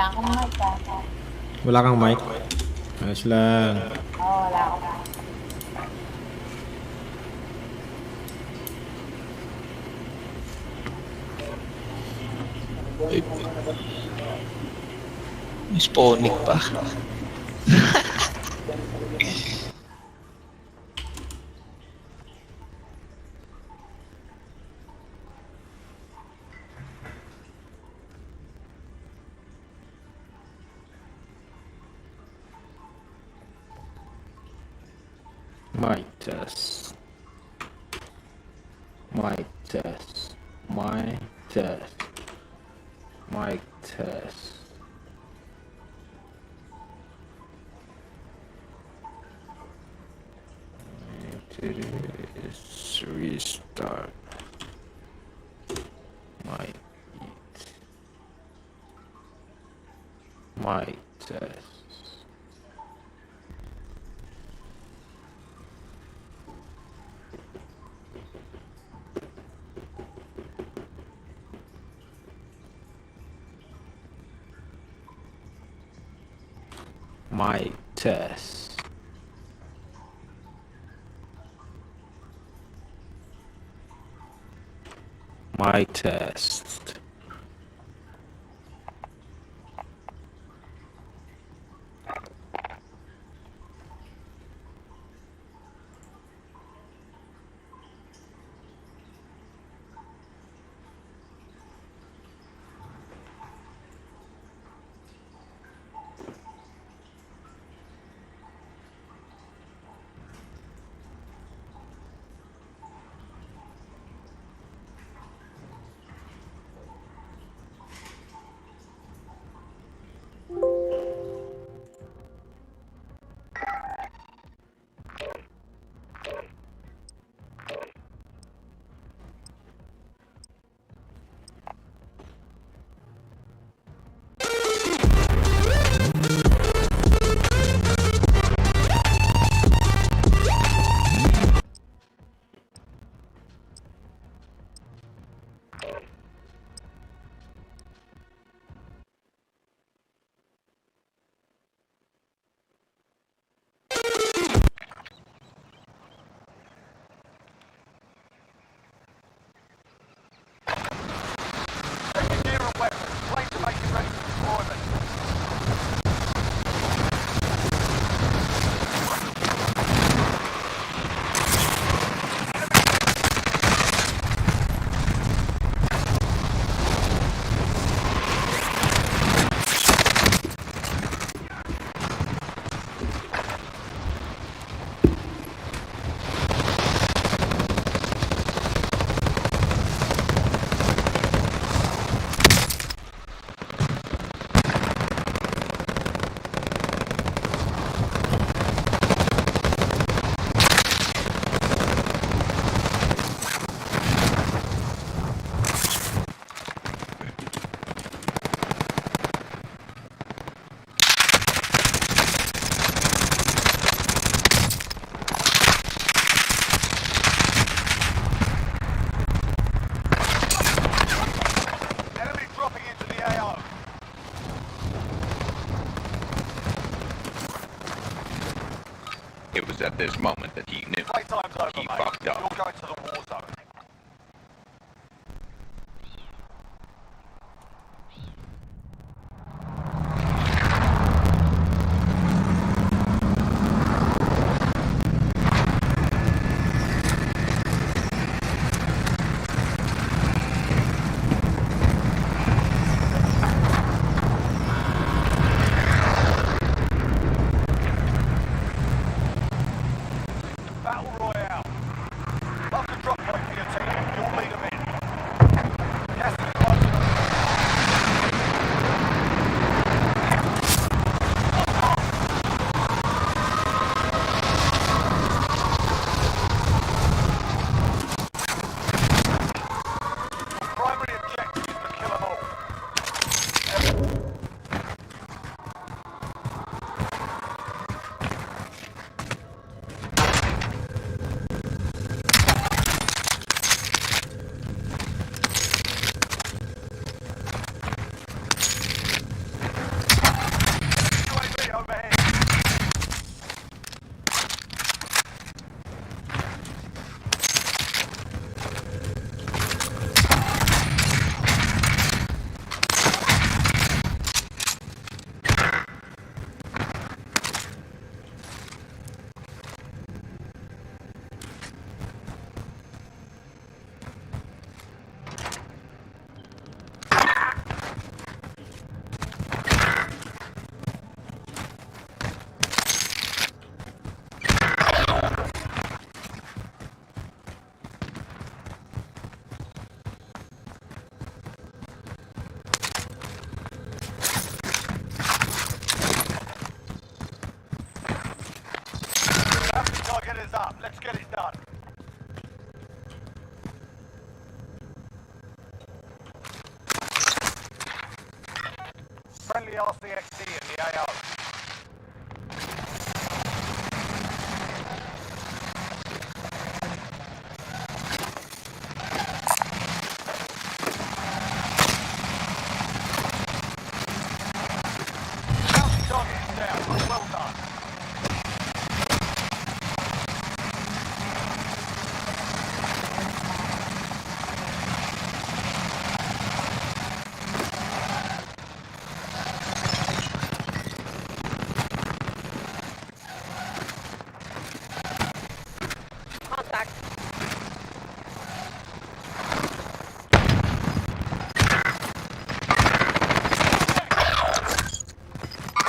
Wala akong mic ah. Wala kang mic? Ayos lang. Oo, wala akong mic. Ay, may spawning pa. Mic test. Mic test. Mic test. Mic test. Restart. Mic. Mic test. Mic test. Mic test. It was at this moment that he knew he fucked up. You're going to the war zone. Battle Royale. Welcome Let's get it done. Friendly RCXD in the AO. Bounty target is down. Well done. Contact.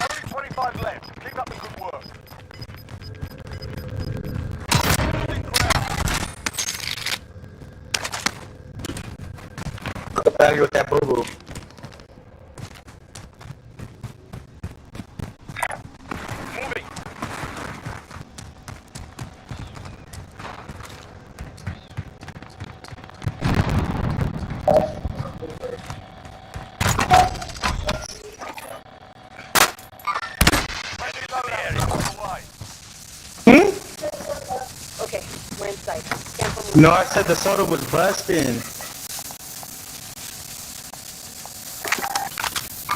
Only 25 left. Keep up the good work. Losing ground. Back with that boo-boo. Moving. Friendly loadout on the way. Okay, we're in sight. Scan for movement. No, I said the soda was busting.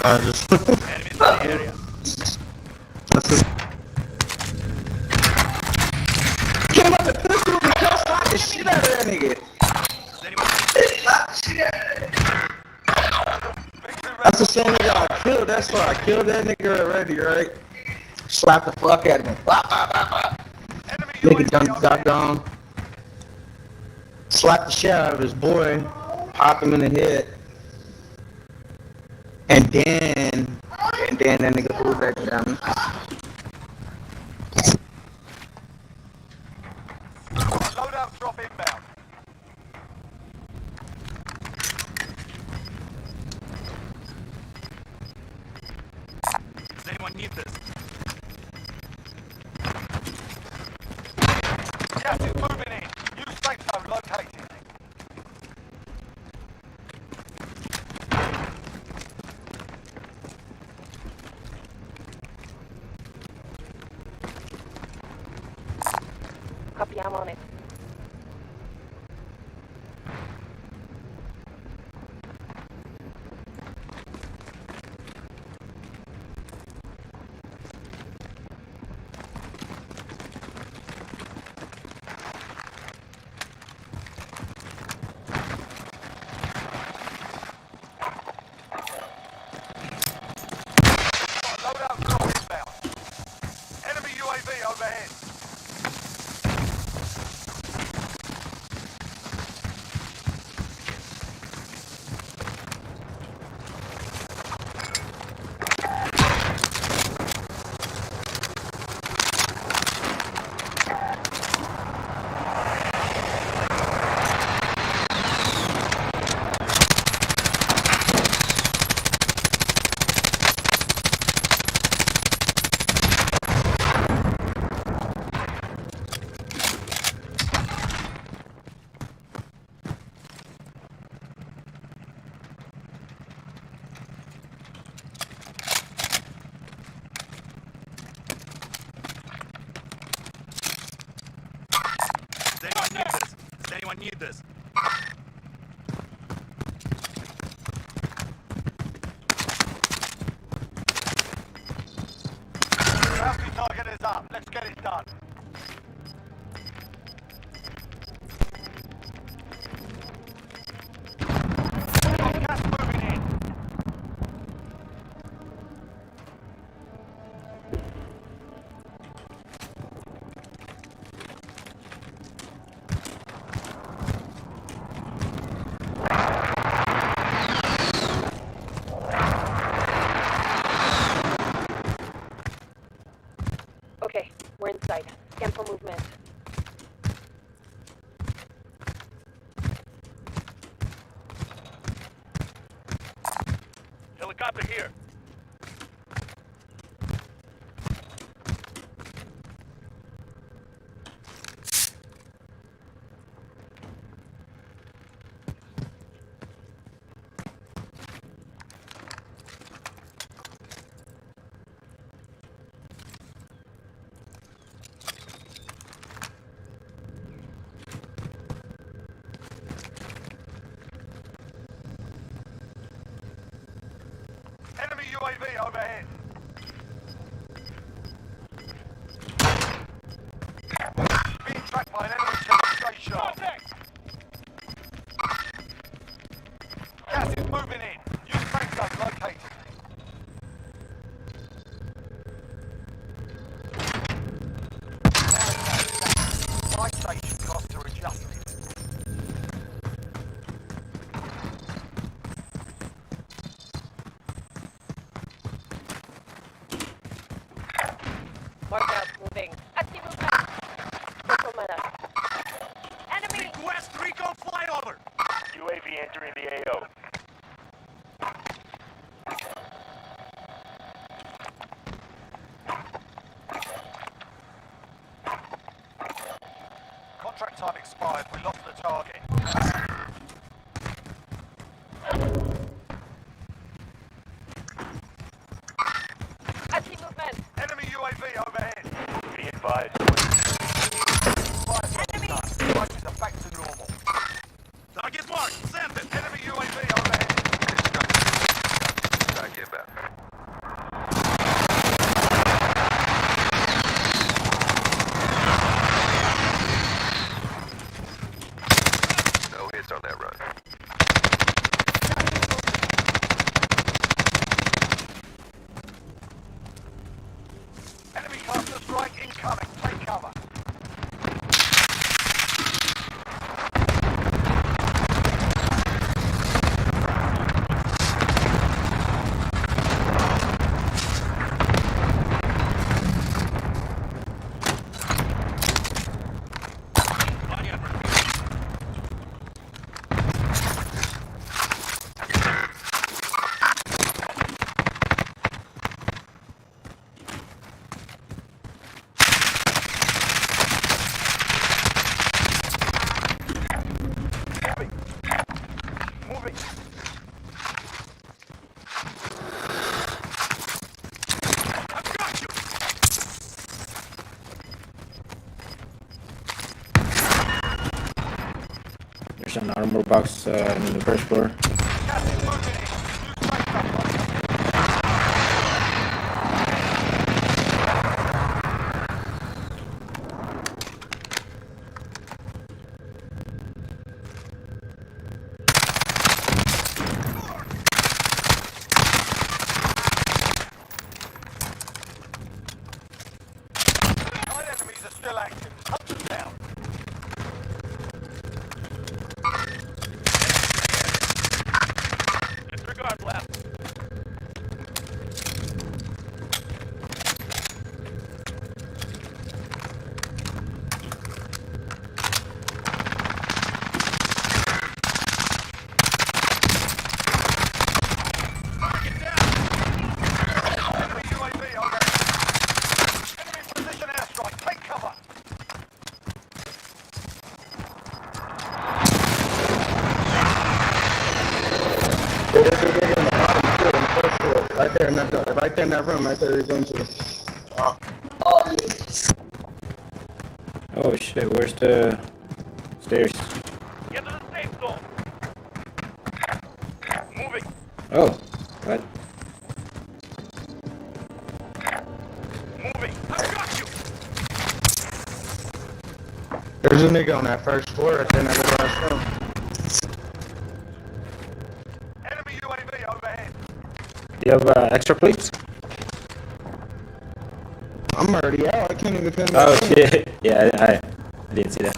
I just. Enemies in the area. Came up and pistol and shot the shit out of that nigga. Does anyone That's the same nigga I killed. That's why I killed that nigga already, right? Slap the fuck out of him. Blah, blah, blah, blah. Enemy Nigga UAV jumped overhead. top down. Slapped the shit out of his boy. Popped him in the head. And then that nigga pulled back down. Loadout drop inbound. does anyone need this? Gas is moving in. New safe zone located. Copy, I'm on it. Loadout drop inbound. Enemy UAV overhead. Does anyone need this? Does anyone need this? Bounty target is up. Let's get it done. Gas moving in. Okay, we're in sight. Scan for movement. Helicopter here. UAV overhead. Being tracked by an enemy team. Stay sharp. Gas is moving in. Use safe zone located. My station costs are adjusted. Mark out, moving. Active movement. Central manner. Enemy! Request recon flyover. UAV entering the AO. Contract time expired. We lost the target. Active movement. Enemy UAV overhead. Be advised. Enemy! Prices are back to normal. Target marked. Send it. Enemy UAV overhead. Back inbound. No hits on that run. Enemy cluster strike incoming. Take cover. Moving. I've got you. There's an armor box in the first floor. Gas is moving in. Use safe zone located. Nine enemies are still active. Hunt them down. Disregard left. Target down. Enemy UAV overhead. Enemy precision airstrike. Take cover. Right there in that building, right there in that room, right there you're going to. Oh shit, where's the stairs? Get to the safe zone. Moving. Oh, what? Moving. I've got you. There's a nigga on that first floor right there in that last room. Enemy UAV overhead. Do you have extra plates? I'm already out, I can't even finish. Oh shit. Yeah, I didn't see that.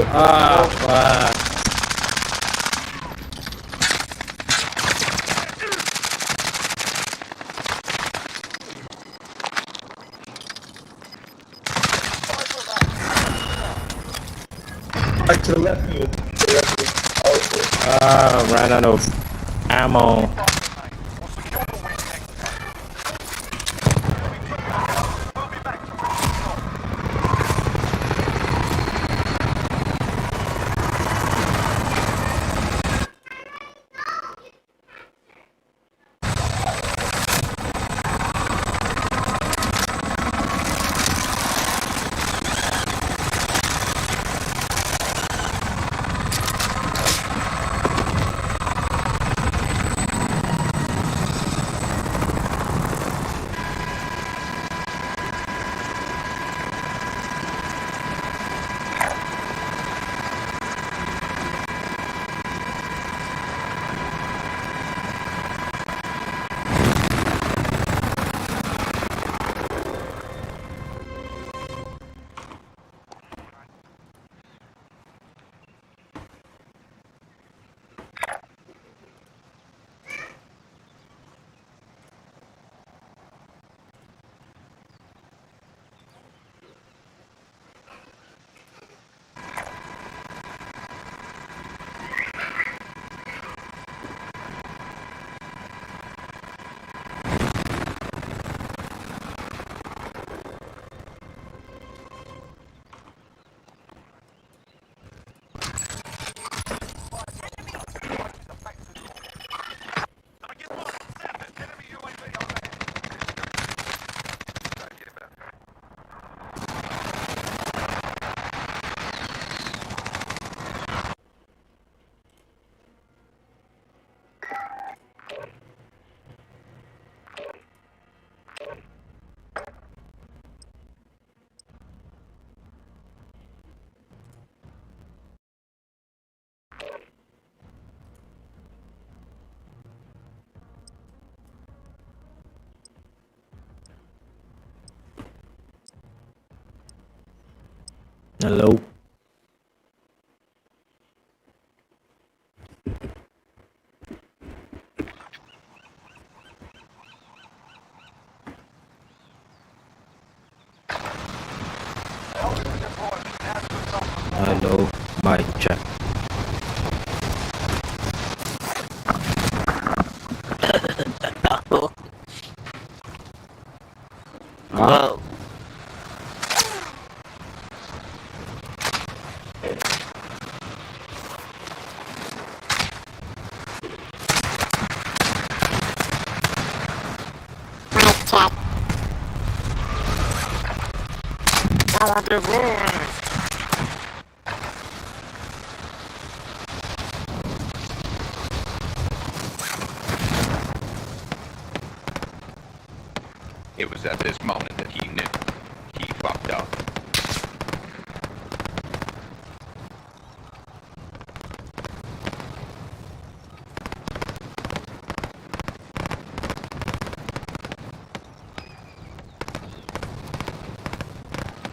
Ah, fuck. Right to the left of you. Ran out of ammo. We'll secure the win next time. We'll be back to resume. Hello. Hello. Mic check. Whoa. It was at this moment that he knew. He fucked up.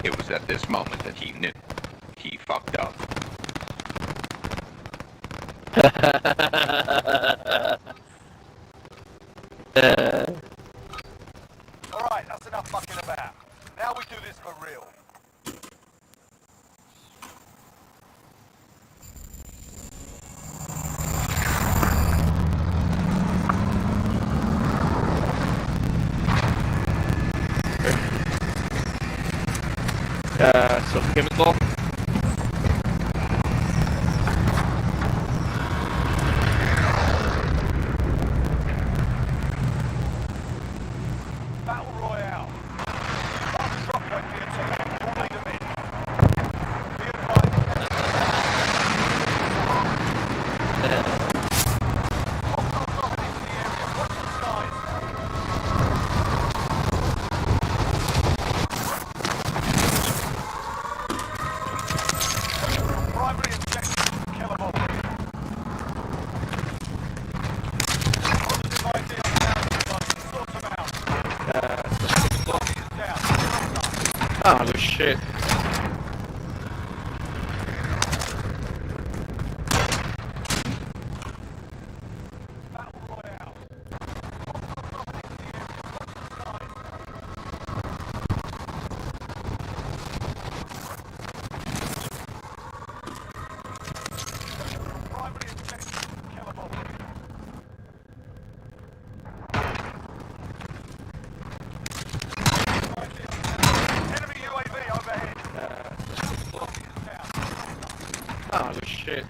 It was at this moment that he knew. He fucked up. Alright, that's enough fucking about. Now we do this for real. Some chemical. Battle Royale. Last drop point for your team. We'll lead them in. Be advised. Primary objective, killable. Positive ID on the sort them out. Body is down. Oh shit. Battle Royale. Primary objective, killable. Enemy UAV overhead. Body is down. Oh shit.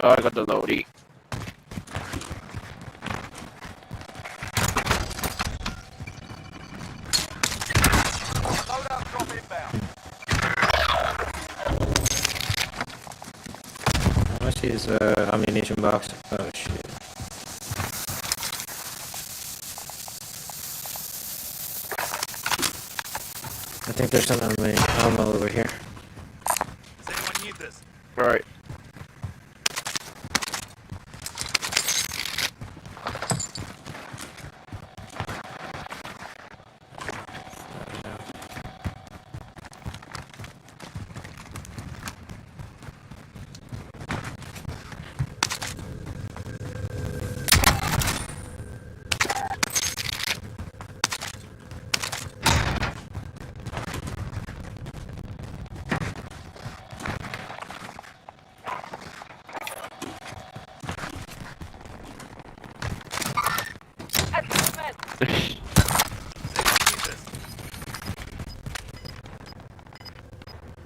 Oh, I got the loadie. Loadout drop inbound. How much is ammunition box? Oh shit. I think there's some ammo over here. Does anyone need this? Right.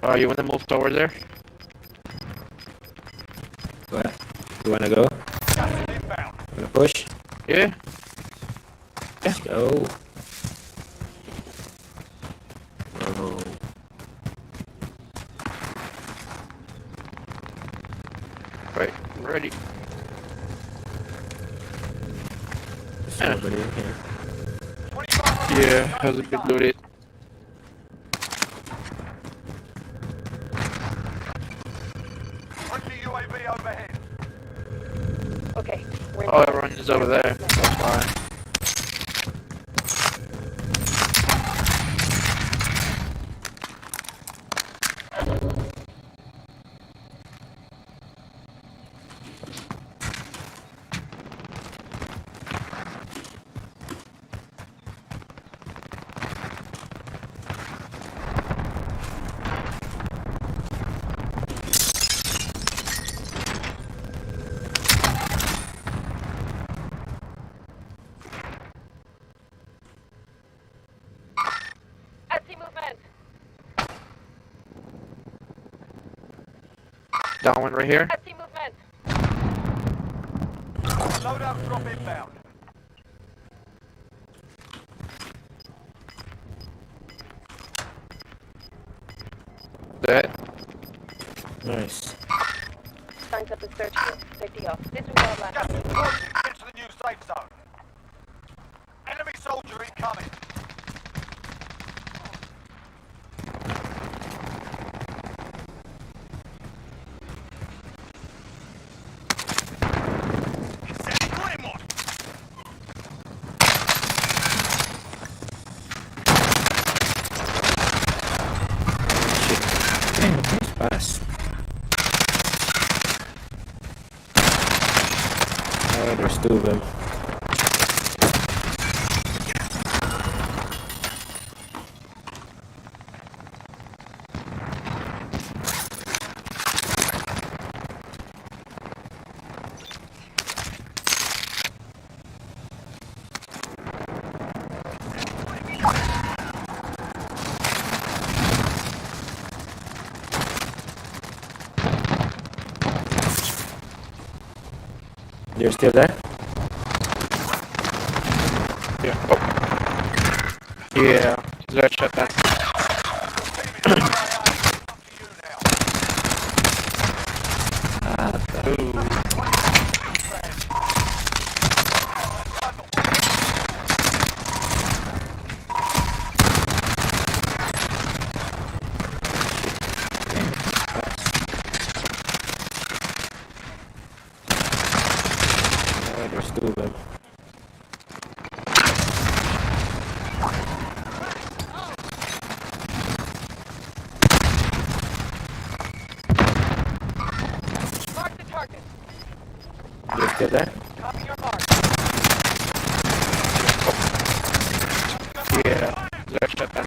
Oh, you want to move towards there? What? You wanna go? Gas inbound. Wanna push? Yeah. Let's go. Oh. Right. Ready. There's nobody in here. 25 Yeah. Hasn't been looted. Friendly UAV overhead. Okay. We're Oh, everyone is over there. That's fine. Down one right here. I see movement. Loadout drop inbound. Dead. Nice. Signs up the search field. Safety off. This is our last. Gas is closing. Get to the new safe zone. Enemy soldier incoming. Incendiary Claymore. Damn, that's fast. Oh, there's two of them. You're still there? Yeah. Oh. Yeah. Let's shut that. Team is up to you now. Ooh. Oh, there's two of them. Mark the target. You're still there? Copy your mark. Yeah. Let's shut that.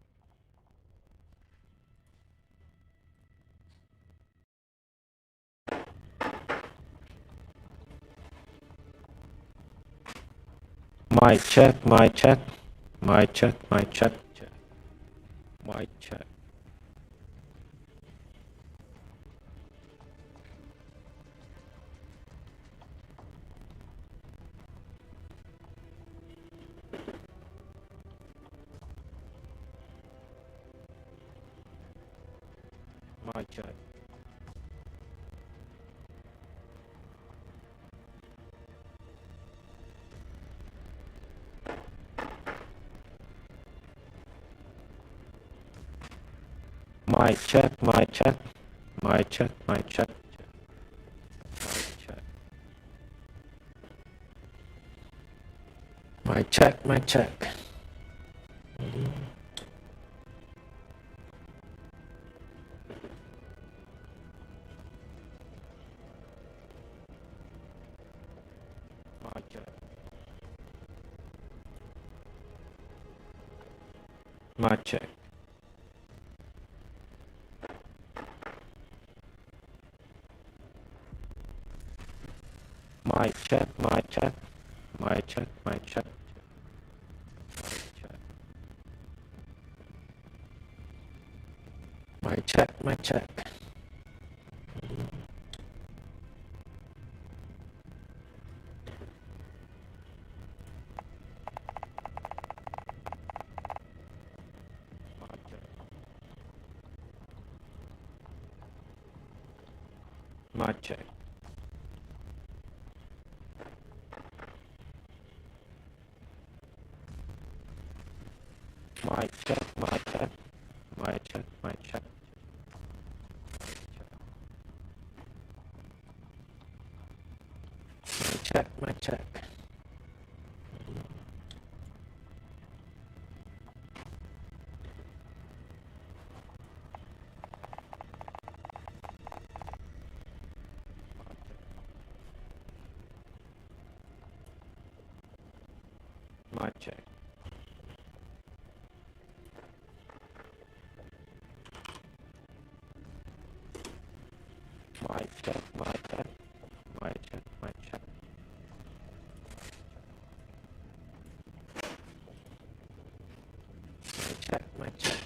Mic check, mic check, mic check, mic check, check. Mic check. Mic check. Mic check, mic check, mic check, mic check, mic check, mic check. Mic check. Mic check. Mic check, mic check, mic check, mic check. Mic check, mic check. Mic check. Mic check, mic check, mic check, mic check. Mic check, mic check. Mic check. Mic check, mic check, mic check, mic check. Mic check, mic check.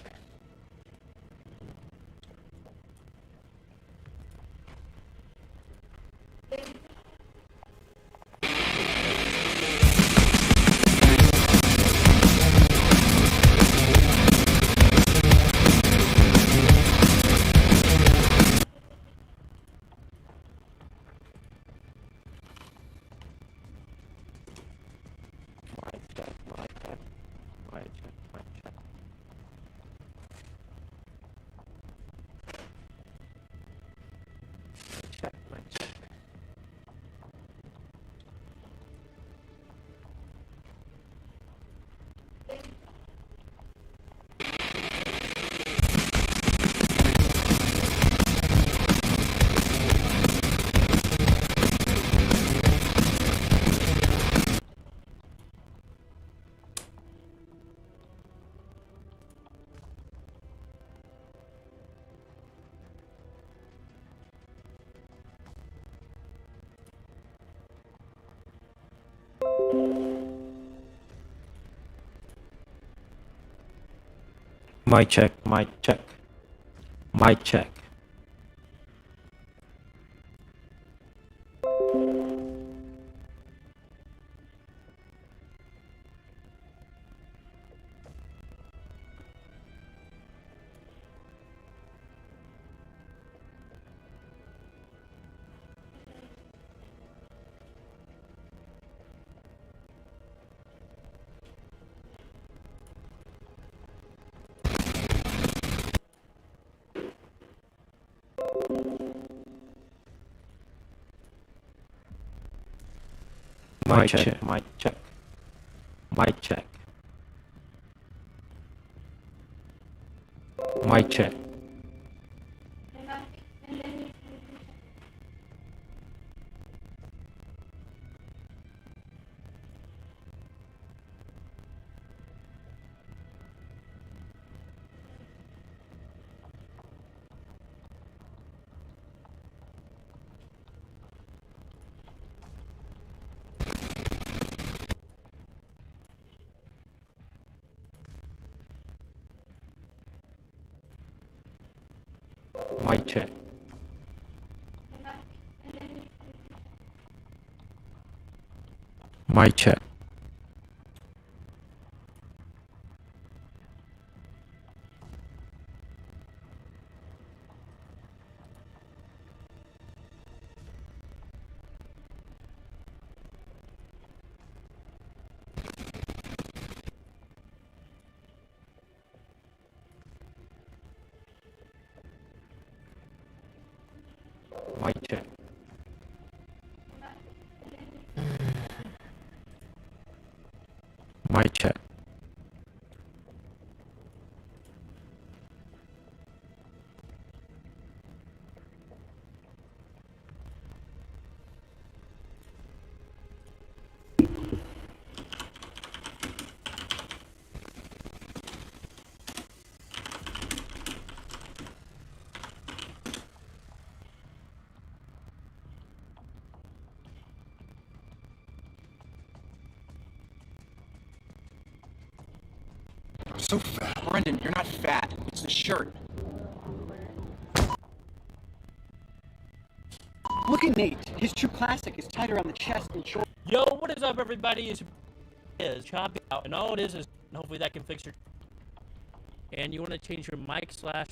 Mic check, mic check, mic check, mic check. Mic check, mic check. Mic check, mic check, mic check. Mic check, mic check, mic check. Mic check. Mic check. Mic check. Mic check. Mic check. So fat. Brendan, you're not fat. It's the shirt. Look at Nate. His true classic is tighter on the chest and shoulders. Yo, what is up, everybody? Is Choppy out, and all it is hopefully that can fix your. And you want to change your mic slash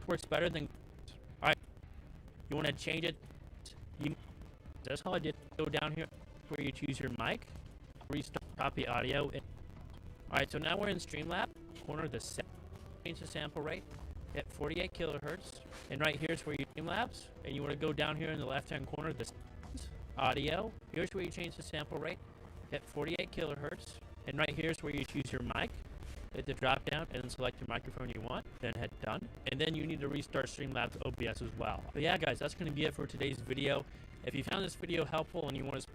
works better than. All right, you want to change it. That's all I did. Go down here where you choose your mic, restart copy audio. All right, so now we're in Streamlabs. Corner the change the sample rate at 48 kilohertz, and right here's where you Streamlabs, and you want to go down here in the left-hand corner the audio. Here's where you change the sample rate at 48 kilohertz, and right here's where you choose your mic. Hit the drop down and then select your microphone you want, then hit done, and then you need to restart Streamlabs OBS as well. But yeah, guys, that's going to be it for today's video. If you found this video helpful and you want to